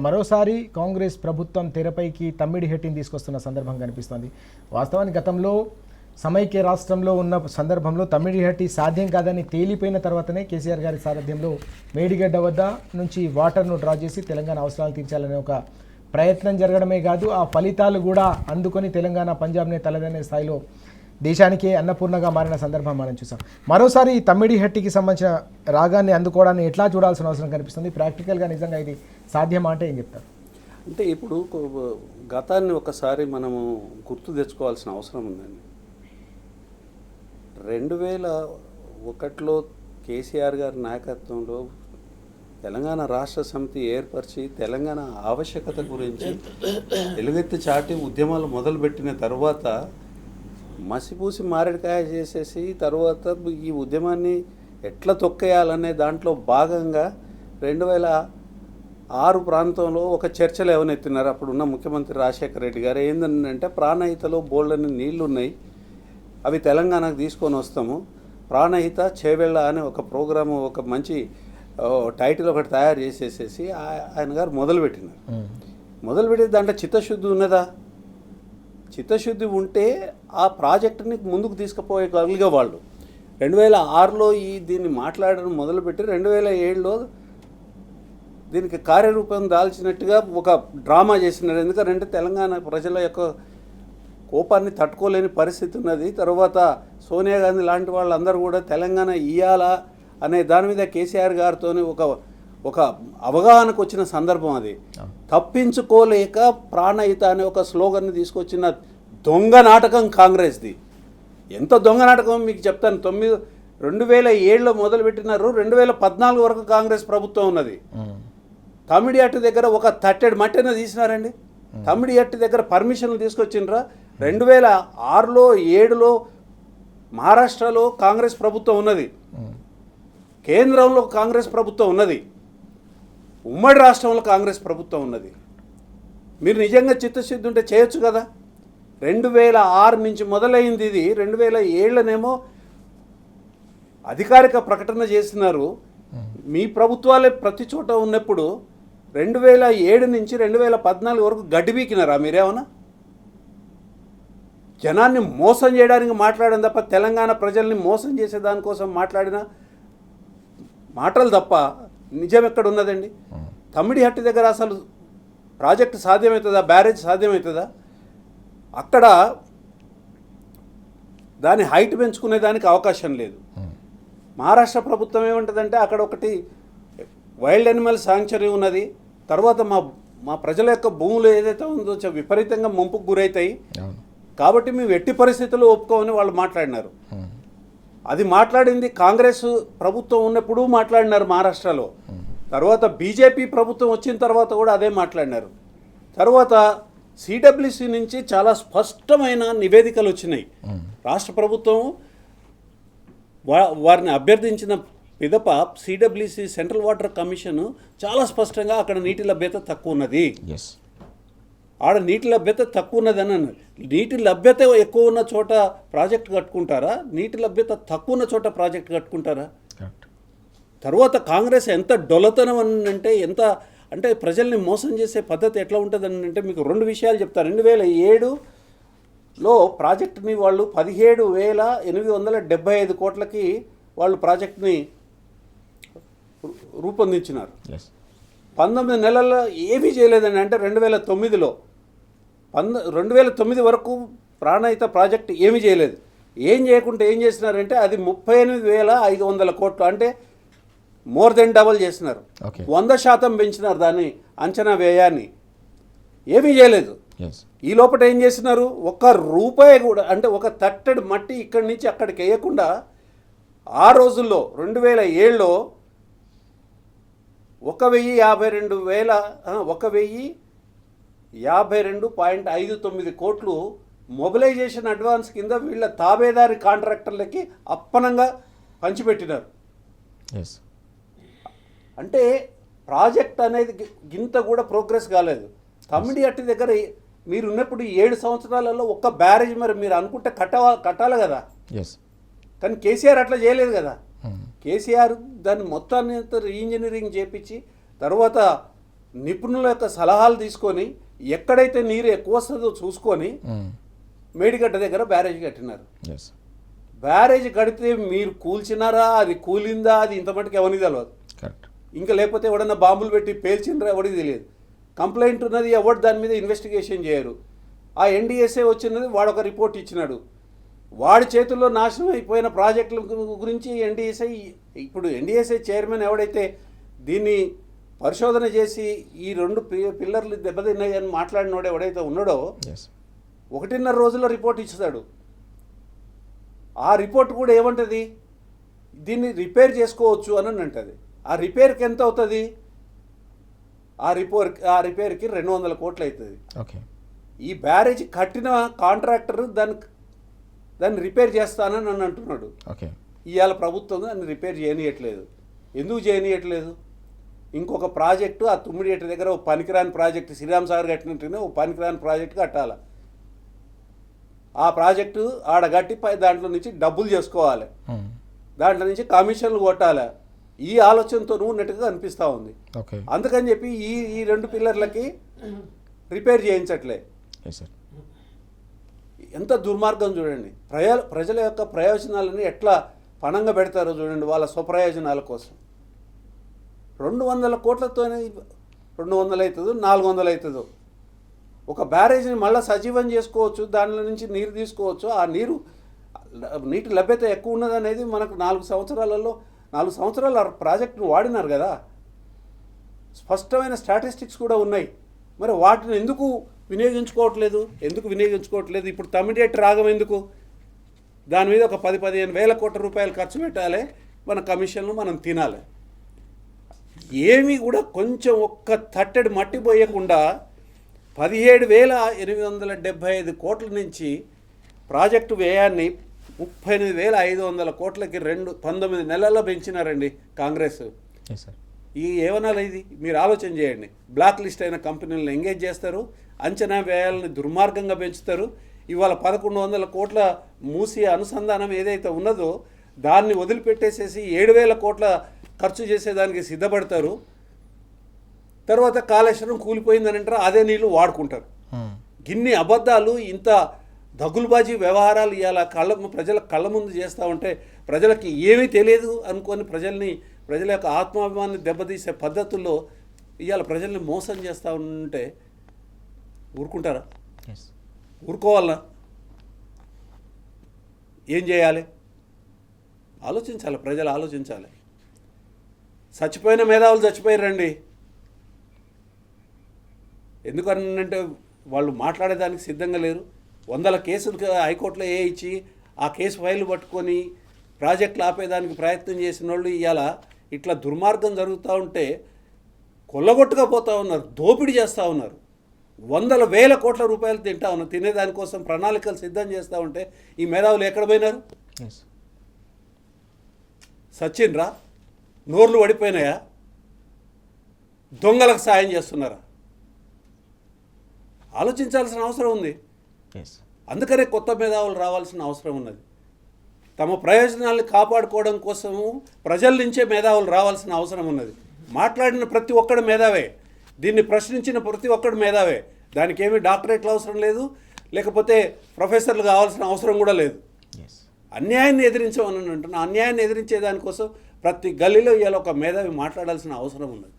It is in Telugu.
మరోసారి కాంగ్రెస్ ప్రభుత్వం తెరపైకి తమ్మిడి హెట్టిని తీసుకొస్తున్న సందర్భం కనిపిస్తోంది. వాస్తవానికి గతంలో సమైక్య రాష్ట్రంలో ఉన్న సందర్భంలో తమ్మిడి హెట్టి సాధ్యం కాదని తేలిపోయిన తర్వాతనే కేసీఆర్ గారి సారథ్యంలో మేడిగడ్డ వద్ద నుంచి వాటర్ను డ్రా చేసి తెలంగాణ అవసరాలు తీర్చాలనే ఒక ప్రయత్నం జరగడమే కాదు, ఆ ఫలితాలు కూడా అందుకొని తెలంగాణ పంజాబ్నే తలదనే స్థాయిలో దేశానికే అన్నపూర్ణగా మారిన సందర్భం మనం చూసాం. మరోసారి ఈ తమ్మిడి హట్టికి సంబంధించిన రాగాన్ని అందుకోవడాన్ని ఎట్లా చూడాల్సిన అవసరం కనిపిస్తుంది? ప్రాక్టికల్గా నిజంగా ఇది సాధ్యమా అంటే ఏం చెప్తారు? అంటే ఇప్పుడు గతాన్ని ఒకసారి మనము గుర్తు తెచ్చుకోవాల్సిన అవసరం ఉందండి. 2001లో కేసీఆర్ గారి నాయకత్వంలో తెలంగాణ రాష్ట్ర సమితి ఏర్పరిచి తెలంగాణ ఆవశ్యకత గురించి ఎలుగెత్తి చాటి ఉద్యమాలు మొదలుపెట్టిన తర్వాత మసిపూసి మారేడుకాయ చేసేసి తర్వాత ఈ ఉద్యమాన్ని ఎట్లా తొక్కేయాలనే దాంట్లో భాగంగా 2006 ప్రాంతంలో ఒక చర్చలు ఏమనెత్తినారు అప్పుడున్న ముఖ్యమంత్రి రాజశేఖర రెడ్డి గారు. ఏంటంటే ప్రాణహితలో బోల్డని నీళ్లు ఉన్నాయి, అవి తెలంగాణకు తీసుకొని వస్తాము, ప్రాణహిత చేవెళ్ళ అనే ఒక ప్రోగ్రాము, ఒక మంచి టైటిల్ ఒకటి తయారు చేసేసేసి ఆయన గారు మొదలుపెట్టి దాంట్లో చిత్తశుద్ధి ఉన్నదా? చిత్తశుద్ధి ఉంటే ఆ ప్రాజెక్టుని ముందుకు తీసుకుపోయగలిగే వాళ్ళు 2006లో దీన్ని మాట్లాడడం మొదలుపెట్టి 2007లో దీనికి కార్యరూపం దాల్చినట్టుగా ఒక డ్రామా చేసినారు. ఎందుకంటే తెలంగాణ ప్రజల యొక్క కోపాన్ని తట్టుకోలేని పరిస్థితి ఉన్నది. తర్వాత సోనియా గాంధీ లాంటి వాళ్ళందరూ కూడా తెలంగాణ ఇయ్యాలా అనే దాని మీద కేసీఆర్ గారితో ఒక అవగాహనకు వచ్చిన సందర్భం అది. తప్పించుకోలేక ప్రాణహిత అనే ఒక స్లోగన్ని తీసుకొచ్చిన దొంగ నాటకం కాంగ్రెస్ది. ఎంత దొంగ నాటకం మీకు చెప్తాను. 2007లో మొదలుపెట్టినారు, 2014 వరకు కాంగ్రెస్ ప్రభుత్వం ఉన్నది. తమ్మిడి హట్టి దగ్గర ఒక తట్టెడు మట్టిన తీసినారండి. తమ్మిడి హట్టి దగ్గర పర్మిషన్లు తీసుకొచ్చిండ్రా. 2006లో 2007లో మహారాష్ట్రలో కాంగ్రెస్ ప్రభుత్వం ఉన్నది, కేంద్రంలో కాంగ్రెస్ ప్రభుత్వం ఉన్నది, ఉమ్మడి రాష్ట్రంలో కాంగ్రెస్ ప్రభుత్వం ఉన్నది. మీరు నిజంగా చిత్తశుద్ధి ఉంటే చేయొచ్చు కదా. 2006 నుంచి మొదలైంది ఇది. 2007లోనేమో అధికారిక ప్రకటన చేస్తున్నారు. మీ ప్రభుత్వాలే ప్రతి చోట ఉన్నప్పుడు 2007 నుంచి 2014 వరకు గడ్డిబీకినారా మీరేమన్నా? జనాన్ని మోసం చేయడానికి మాట్లాడడం తప్ప, తెలంగాణ ప్రజల్ని మోసం చేసే దానికోసం మాట్లాడిన మాటలు తప్ప నిజం ఎక్కడ ఉన్నదండి? తమ్మిడి హట్టి దగ్గర అసలు ప్రాజెక్టు సాధ్యమవుతుందా? బ్యారేజ్ సాధ్యమవుతుందా? అక్కడ దాని హైట్ పెంచుకునే దానికి అవకాశం లేదు. మహారాష్ట్ర ప్రభుత్వం ఏమంటుందంటే అక్కడ ఒకటి వైల్డ్ యానిమల్ శాంక్చురీ ఉన్నది, తర్వాత మా ప్రజల యొక్క భూములు ఏదైతే ఉందో విపరీతంగా ముంపుకు గురవుతాయి కాబట్టి మేము ఎట్టి పరిస్థితుల్లో ఒప్పుకోమని వాళ్ళు మాట్లాడినారు. అది మాట్లాడింది కాంగ్రెస్ ప్రభుత్వం ఉన్నప్పుడు మాట్లాడినారు మహారాష్ట్రలో. తర్వాత బీజేపీ ప్రభుత్వం వచ్చిన తర్వాత కూడా అదే మాట్లాడినారు. తర్వాత సిడబ్ల్యూసి నుంచి చాలా స్పష్టమైన నివేదికలు వచ్చినాయి. రాష్ట్ర ప్రభుత్వం వారిని అభ్యర్థించిన పిదప సిడబ్ల్యూసి సెంట్రల్ వాటర్ కమిషన్ చాలా స్పష్టంగా అక్కడ నీటి లభ్యత తక్కువ ఉన్నది, ఆడ నీటి లభ్యత తక్కువ ఉన్నదని అన్నారు. నీటి లభ్యత ఎక్కువ ఉన్న చోట ప్రాజెక్ట్ కట్టుకుంటారా? నీటి లభ్యత తక్కువ ఉన్న చోట ప్రాజెక్ట్ కట్టుకుంటారా? తర్వాత కాంగ్రెస్ ఎంత డొలతనం అంటే అంటే ప్రజల్ని మోసం చేసే పద్ధతి ఎట్లా ఉంటుందని అంటే మీకు 2 విషయాలు చెప్తారు. 2007లో ప్రాజెక్టుని వాళ్ళు 17,875 కోట్లకి వాళ్ళు ప్రాజెక్ట్ని రూపొందించినారు. 19 నెలల్లో ఏమీ చేయలేదని అంటే 2009లో 2009 వరకు ప్రాణహిత ప్రాజెక్ట్ ఏమీ చేయలేదు. ఏం చేయకుంటే ఏం చేసినారంటే అది 38,500 కోట్లు, అంటే మోర్ దెన్ డబల్ చేసినారు. 100% పెంచినారు దాన్ని అంచనా వ్యయాన్ని. ఏమీ చేయలేదు. ఈ లోపల ఏం చేసినారు? ₹1 కూడా, అంటే ఒక తట్టెడు మట్టి ఇక్కడి నుంచి అక్కడికి వేయకుండా ఆ రోజుల్లో 2007లో 1,052.59 కోట్లు మొబిలైజేషన్ అడ్వాన్స్ కింద వీళ్ళ తాబేదారి కాంట్రాక్టర్లకి అప్పనంగా పంచిపెట్టినారు. అంటే ప్రాజెక్ట్ అనేది గింత కూడా ప్రోగ్రెస్ కాలేదు. తమ్మిడి హట్టి దగ్గర మీరు ఉన్నప్పుడు 7 సంవత్సరాలలో ఒక్క బ్యారేజ్ మరి మీరు అనుకుంటే కట్టాలి కదా. కానీ కేసీఆర్ అట్లా చేయలేదు కదా. కేసీఆర్ దాన్ని మొత్తాన్ని రీఇంజనీరింగ్ చేపించి తర్వాత నిపుణుల యొక్క సలహాలు తీసుకొని ఎక్కడైతే నీరు ఎక్కువ వస్తుందో చూసుకొని మేడిగడ్డ దగ్గర బ్యారేజ్ కట్టినారు. ఎస్ బ్యారేజ్ కడితే మీరు కూల్చినారా, అది కూలిందా, అది ఇంత మటుకు ఎవరికి తెలియదు. కరెక్ట్. ఇంకా లేకపోతే ఎవడన్నా బాంబులు పెట్టి పేల్చిండ్రా ఎవరికి తెలియదు. కంప్లైంట్ ఉన్నది, ఎవరు దాని మీద ఇన్వెస్టిగేషన్ చేయరు. ఆ ఎన్డీఎస్ఏ వచ్చినది వాడొక రిపోర్ట్ ఇచ్చినాడు. వాడి చేతుల్లో నాశనం అయిపోయిన ప్రాజెక్టుల గురించి ఎన్డీఎస్ఐ, ఇప్పుడు ఎన్డీఎస్ఐ చైర్మన్ ఎవడైతే దీన్ని పరిశోధన చేసి ఈ 2 పిల్లర్లు దెబ్బతిన్నాయి అని మాట్లాడినోడు ఎవడైతే ఉన్నాడో 1.5 రోజుల్లో రిపోర్ట్ ఇస్తాడు. ఆ రిపోర్ట్ కూడా ఏమంటుంది, దీన్ని రిపేర్ చేసుకోవచ్చు అని అంటుంది. ఆ రిపేర్కి ఎంత అవుతుంది? ఆ రిపేర్కి 200 కోట్లు అవుతుంది. ఓకే. ఈ బ్యారేజ్ కట్టిన కాంట్రాక్టర్ దాన్ని రిపేర్ చేస్తానని నన్ను అంటున్నాడు. ఓకే. ఇవాళ ప్రభుత్వం దాన్ని రిపేర్ చేయనీయట్లేదు. ఎందుకు చేయనీయట్లేదు? ఇంకొక ప్రాజెక్టు ఆ తుమ్మిడిగట్ట దగ్గర ఓ పనికిరాని ప్రాజెక్టు, శ్రీరామ్ సాగర్ కట్టినట్టునే ఓ పనికిరాని ప్రాజెక్టు కట్టాలి. ఆ ప్రాజెక్టు ఆడ కట్టి దాంట్లో నుంచి డబ్బులు చేసుకోవాలి, దాంట్లో నుంచి కమిషన్లు కొట్టాలి. ఈ ఆలోచనతో ఉన్నట్టుగా అనిపిస్తూ ఉంది. అందుకని చెప్పి ఈ 2 పిల్లర్లకి రిపేర్ చేయించట్లే. ఎంత దుర్మార్గం చూడండి. ప్రజల యొక్క ప్రయోజనాలని ఎట్లా పణంగా పెడతారో చూడండి, వాళ్ళ స్వప్రయోజనాల కోసం. 200 కోట్లతోనే 200 అవుతుందో 400 అవుతుందో ఒక బ్యారేజ్ని మళ్ళీ సజీవం చేసుకోవచ్చు, దానిలో నుంచి నీరు తీసుకోవచ్చు. ఆ నీటి లభ్యత ఎక్కువ ఉన్నదనేది మనకు 4 సంవత్సరాల ప్రాజెక్టును వాడినారు కదా, స్పష్టమైన స్టాటిస్టిక్స్ కూడా ఉన్నాయి. మరి వాటిని ఎందుకు వినియోగించుకోవట్లేదు? ఇప్పుడు తమిళేటి రాగం ఎందుకు? దాని మీద ఒక 10-15 వేల కోట్ల రూపాయలు ఖర్చు పెట్టాలి, మన కమిషన్లు మనం తినాలి. ఏమీ కూడా కొంచెం ఒక్క తట్టెడు మట్టి పోయకుండా 17,875 కోట్ల నుంచి ప్రాజెక్టు వ్యయాన్ని 38,500 కోట్లకి 19 నెలల్లో పెంచినారండి కాంగ్రెస్. ఈ ఏమనాలి ఇది? మీరు ఆలోచన చేయండి. బ్లాక్ లిస్ట్ అయిన కంపెనీలను ఎంగేజ్ చేస్తారు, అంచనా వ్యయాలని దుర్మార్గంగా పెంచుతారు. ఇవాళ 1,100 కోట్ల మూసి అనుసంధానం ఏదైతే ఉన్నదో దాన్ని వదిలిపెట్టేసేసి 7,000 కోట్ల ఖర్చు చేసేదానికి సిద్ధపడతారు. తర్వాత కాళేశ్వరం కూలిపోయిందని అంటారు, అదే నీళ్ళు వాడుకుంటారు. గిన్ని అబద్ధాలు, ఇంత దగులుబాజీ వ్యవహారాలు ఇవాళ ప్రజల కళ్ళ ముందు చేస్తూ ఉంటే ప్రజలకి ఏమీ తెలియదు అనుకొని ప్రజల యొక్క ఆత్మాభిమానాన్ని దెబ్బతీసే పద్ధతుల్లో ఇవాళ ప్రజల్ని మోసం చేస్తూ ఉంటే ఊరుకుంటారా? ఊరుకోవాలనా? ఏం చేయాలి? ఆలోచించాలి, ప్రజలు ఆలోచించాలి. చచ్చిపోయిన మేధావులు చచ్చిపోయారండి. ఎందుకనంటే వాళ్ళు మాట్లాడేదానికి సిద్ధంగా లేరు. 100 కేసులు హైకోర్టులో ఇచ్చి ఆ కేసు ఫైలు పట్టుకొని ప్రాజెక్టులు ఆపేదానికి ప్రయత్నం చేసిన వాళ్ళు ఇవాళ ఇట్లా దుర్మార్గం జరుగుతూ ఉంటే కొల్లగొట్టుగా పోతూ ఉన్నారు, దోపిడీ చేస్తూ ఉన్నారు. 100,000 కోట్ల రూపాయలు తింటా ఉన్నారు. తినేదానికోసం ప్రణాళికలు సిద్ధం చేస్తూ ఉంటే ఈ మేధావులు ఎక్కడ పోయినారు? సచిన్రా? నోర్లు పడిపోయినాయా? దొంగలకు సాయం చేస్తున్నారా? ఆలోచించాల్సిన అవసరం ఉంది. అందుకనే కొత్త మేధావులు రావాల్సిన అవసరం ఉన్నది. తమ ప్రయోజనాలను కాపాడుకోవడం కోసము ప్రజల నుంచే మేధావులు రావాల్సిన అవసరం ఉన్నది. మాట్లాడిన ప్రతి ఒక్కడు మేధావే, దీన్ని ప్రశ్నించిన ప్రతి ఒక్కడు మేధావే. దానికి ఏమీ డాక్టరేట్లు అవసరం లేదు, లేకపోతే ప్రొఫెసర్లు కావాల్సిన అవసరం కూడా లేదు. అన్యాయాన్ని ఎదిరించమని అంటున్నా. అన్యాయాన్ని ఎదిరించే దానికోసం ప్రతి గల్లీలో ఇవాళ ఒక మేధావి మాట్లాడాల్సిన అవసరం ఉన్నది.